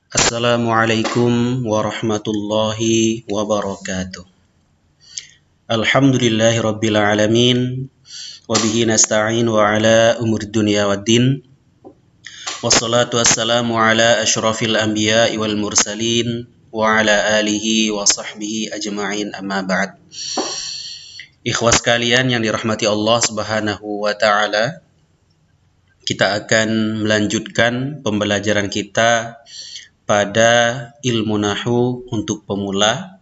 Assalamualaikum warahmatullahi wabarakatuh. Alhamdulillahi rabbil alamin. Wabihi nasta'in wa ala umur dunya waddin. Wassalatu wassalamu ala ashrafil anbiya'i wal mursalin wa ala alihi wa sahbihi ajma'in, amma ba'd. Ikhwas sekalian yang dirahmati Allah subhanahu wa ta'ala, kita akan melanjutkan pembelajaran kita pada ilmu nahwu untuk pemula.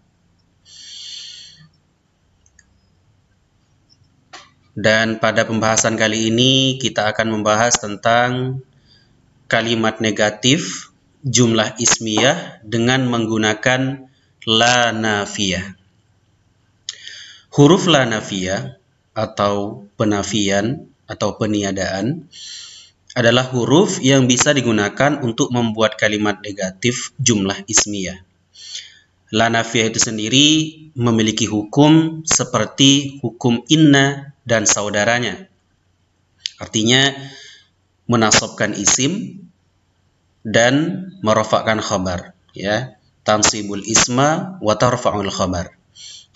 Dan pada pembahasan kali ini kita akan membahas tentang kalimat negatif jumlah ismiyah dengan menggunakan la nafiyah. Huruf la nafiyah atau penafian atau peniadaan adalah huruf yang bisa digunakan untuk membuat kalimat negatif jumlah ismiyah. La nafiyah itu sendiri memiliki hukum seperti hukum inna dan saudaranya. Artinya menasabkan isim dan merafa'kan khabar, ya. Tansibul isma wa tarfa'ul khabar.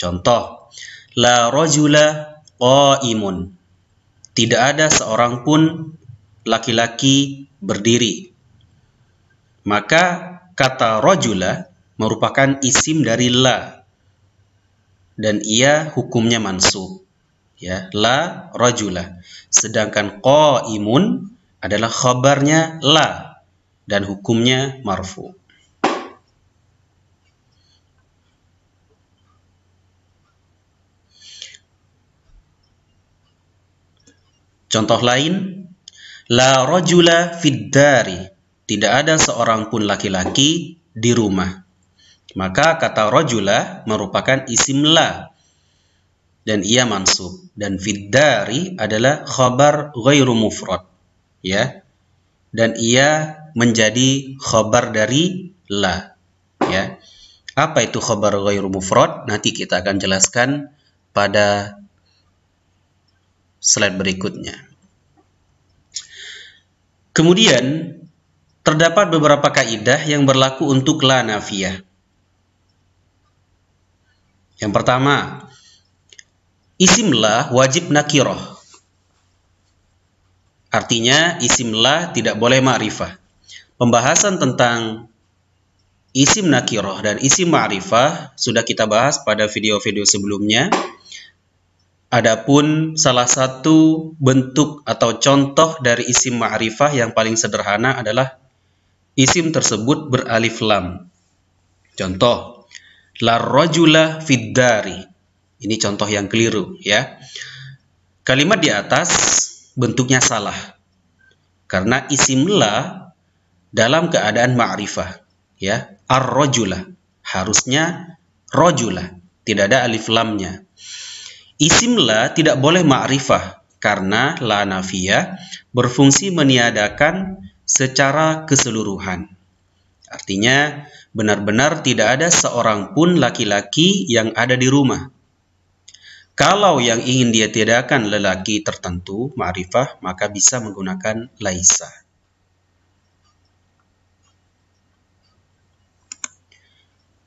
Contoh, la rajula qa'imun. Tidak ada seorang pun laki-laki berdiri. Maka kata rajula merupakan isim dari la dan ia hukumnya mansub, ya, la rajula. Sedangkan qaimun adalah khabarnya la dan hukumnya marfu. Contoh lain, la rajula fid dari. Tidak ada seorang pun laki-laki di rumah. Maka kata rajula merupakan isim la dan ia mansub, dan fid dari adalah khabar ghairu mufrad, ya. Dan ia menjadi khabar dari la, ya. Apa itu khabar ghairu mufrad? Nanti kita akan jelaskan pada slide berikutnya. Kemudian terdapat beberapa kaidah yang berlaku untuk la nafiyah. Yang pertama, isim la wajib nakirah. Artinya isim la tidak boleh ma'rifah. Pembahasan tentang isim nakirah dan isim ma'rifah sudah kita bahas pada video-video sebelumnya. Adapun salah satu bentuk atau contoh dari isim ma'rifah yang paling sederhana adalah isim tersebut beralif lam. Contoh, la rajula fid dari. Ini contoh yang keliru, ya. Kalimat di atas bentuknya salah. Karena isim la dalam keadaan ma'rifah, ya. Ar-rajula. Harusnya rajula, tidak ada alif lamnya. Isim la tidak boleh ma'rifah karena la nafiyah berfungsi meniadakan secara keseluruhan. Artinya benar-benar tidak ada seorang pun laki-laki yang ada di rumah. Kalau yang ingin dia tiadakan lelaki tertentu, ma'rifah, maka bisa menggunakan laisa.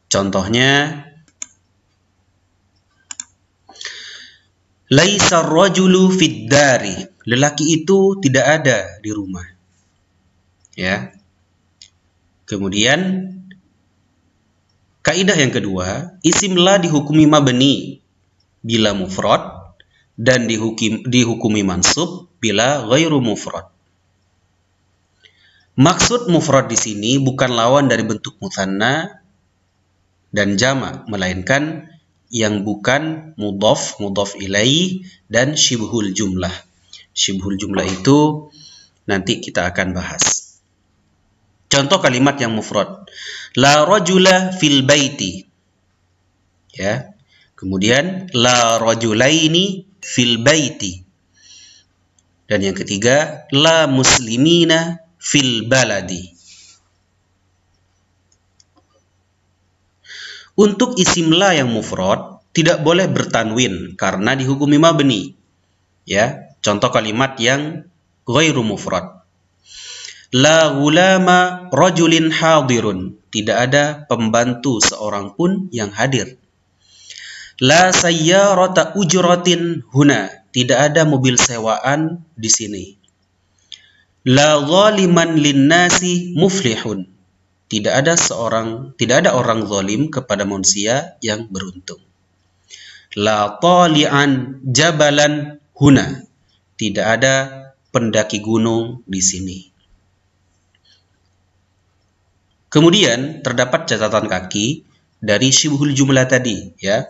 Contohnya, laisa rajulu fid dari. Lelaki itu tidak ada di rumah. Ya. Kemudian kaidah yang kedua, isim la dihukumi mabni bila mufrad dan dihukumi mansub bila ghairu mufrad. Maksud mufrad di sini bukan lawan dari bentuk mutsanna dan jamak, melainkan yang bukan mudhaf, mudhaf ilaih, dan syibhul jumlah. Syibhul jumlah itu nanti kita akan bahas. Contoh kalimat yang mufrad. La rajula fil baiti. Ya. Kemudian la rajulaini fil baiti. Dan yang ketiga, la muslimina fil baladi. Untuk isim la yang mufrad tidak boleh bertanwin karena dihukumi mabni. Ya, contoh kalimat yang ghairu mufrad. La ghulama rajulin hadirun. Tidak ada pembantu seorang pun yang hadir. La sayyarata ujratin huna. Tidak ada mobil sewaan di sini. La zaliman linnasi muflihun. Tidak ada orang zalim kepada manusia yang beruntung. La tali'an jabalan huna. Tidak ada pendaki gunung di sini. Kemudian terdapat catatan kaki dari syibhul jumlah tadi, ya.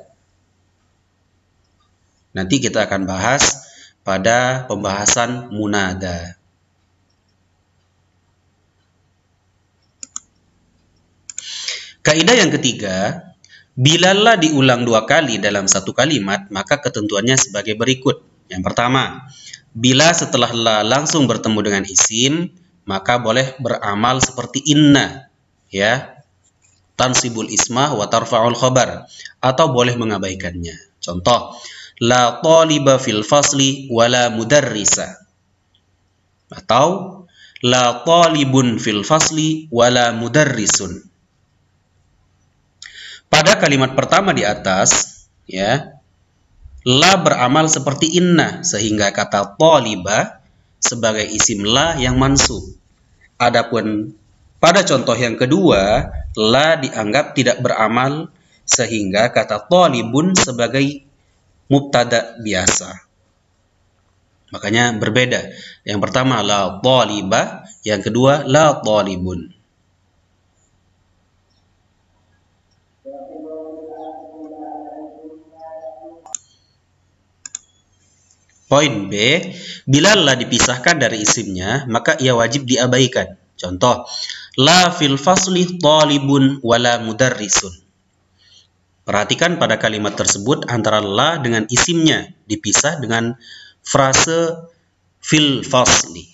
Nanti kita akan bahas pada pembahasan munada. Kaidah yang ketiga, bila la diulang 2 kali dalam satu kalimat, maka ketentuannya sebagai berikut. Yang pertama, bila setelah la langsung bertemu dengan isim, maka boleh beramal seperti inna, ya, tansibul ismah wa tarfa'ul khabar, atau boleh mengabaikannya. Contoh, la taliba fil fasli wala mudarrisa, atau la talibun fil fasli wala mudarrisun. Pada kalimat pertama di atas, ya, la beramal seperti inna, sehingga kata taliba sebagai isim la yang mansub. Adapun pada contoh yang kedua, la dianggap tidak beramal sehingga kata talibun sebagai mubtada biasa. Makanya berbeda. Yang pertama la taliba, yang kedua la talibun. Poin B, bila la dipisahkan dari isimnya, maka ia wajib diabaikan. Contoh, la fil fasli talibun wala mudarrisun. Perhatikan pada kalimat tersebut antara la dengan isimnya dipisah dengan frase fil fasli.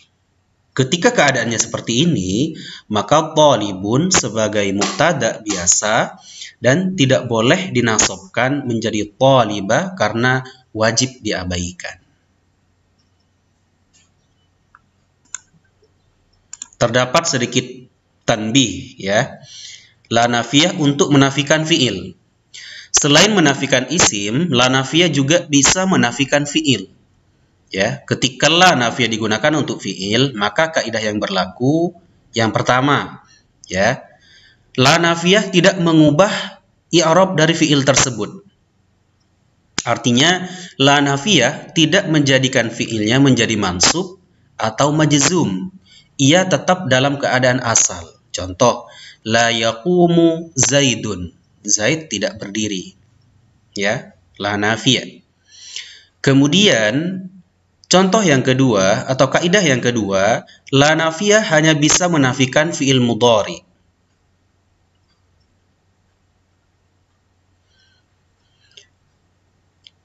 Ketika keadaannya seperti ini, maka talibun sebagai mubtada biasa dan tidak boleh dinasabkan menjadi talibah karena wajib diabaikan. Terdapat sedikit tanbih, ya. La nafiyah untuk menafikan fiil. Selain menafikan isim, la nafiyah juga bisa menafikan fiil. Ya, ketika la nafiyah digunakan untuk fiil, maka kaidah yang berlaku yang pertama, ya. La nafiyah tidak mengubah i'rab dari fiil tersebut. Artinya, la nafiyah tidak menjadikan fiilnya menjadi mansub atau majzum. Ia tetap dalam keadaan asal. Contoh, la yaqumu zaidun. Zaid tidak berdiri. Ya, la nafiyah. Kemudian, contoh yang kedua atau kaidah yang kedua, la nafiyah hanya bisa menafikan fiil mudhari.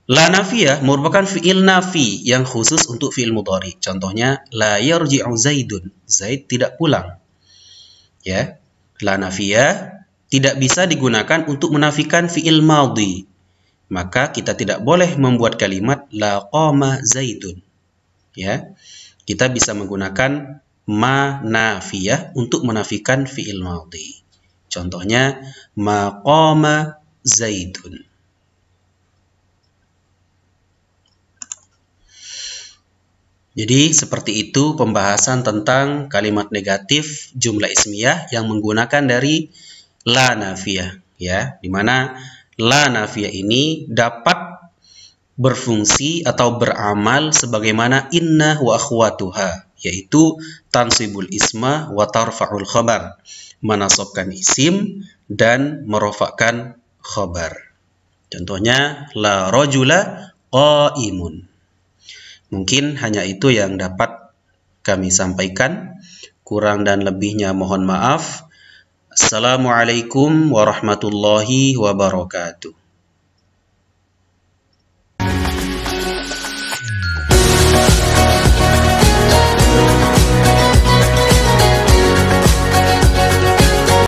La nafiyah merupakan fiil nafi yang khusus untuk fiil mudhari. Contohnya, la yarji'u zaidun. Zaid tidak pulang. Ya, la nafiyah tidak bisa digunakan untuk menafikan fiil madhi. Maka kita tidak boleh membuat kalimat la qama zaidun. Ya, kita bisa menggunakan ma nafiyah untuk menafikan fiil madhi. Contohnya, ma qama zaidun. Jadi seperti itu pembahasan tentang kalimat negatif jumlah ismiyah yang menggunakan dari la nafiyah, ya, di mana la nafiyah ini dapat berfungsi atau beramal sebagaimana inna wa akhwatuha, yaitu tansibul isma wa tarfa'ul khabar, menasabkan isim dan merofakkan khabar. Contohnya la rajula qaimun. Mungkin hanya itu yang dapat kami sampaikan. Kurang dan lebihnya mohon maaf. Assalamualaikum warahmatullahi wabarakatuh.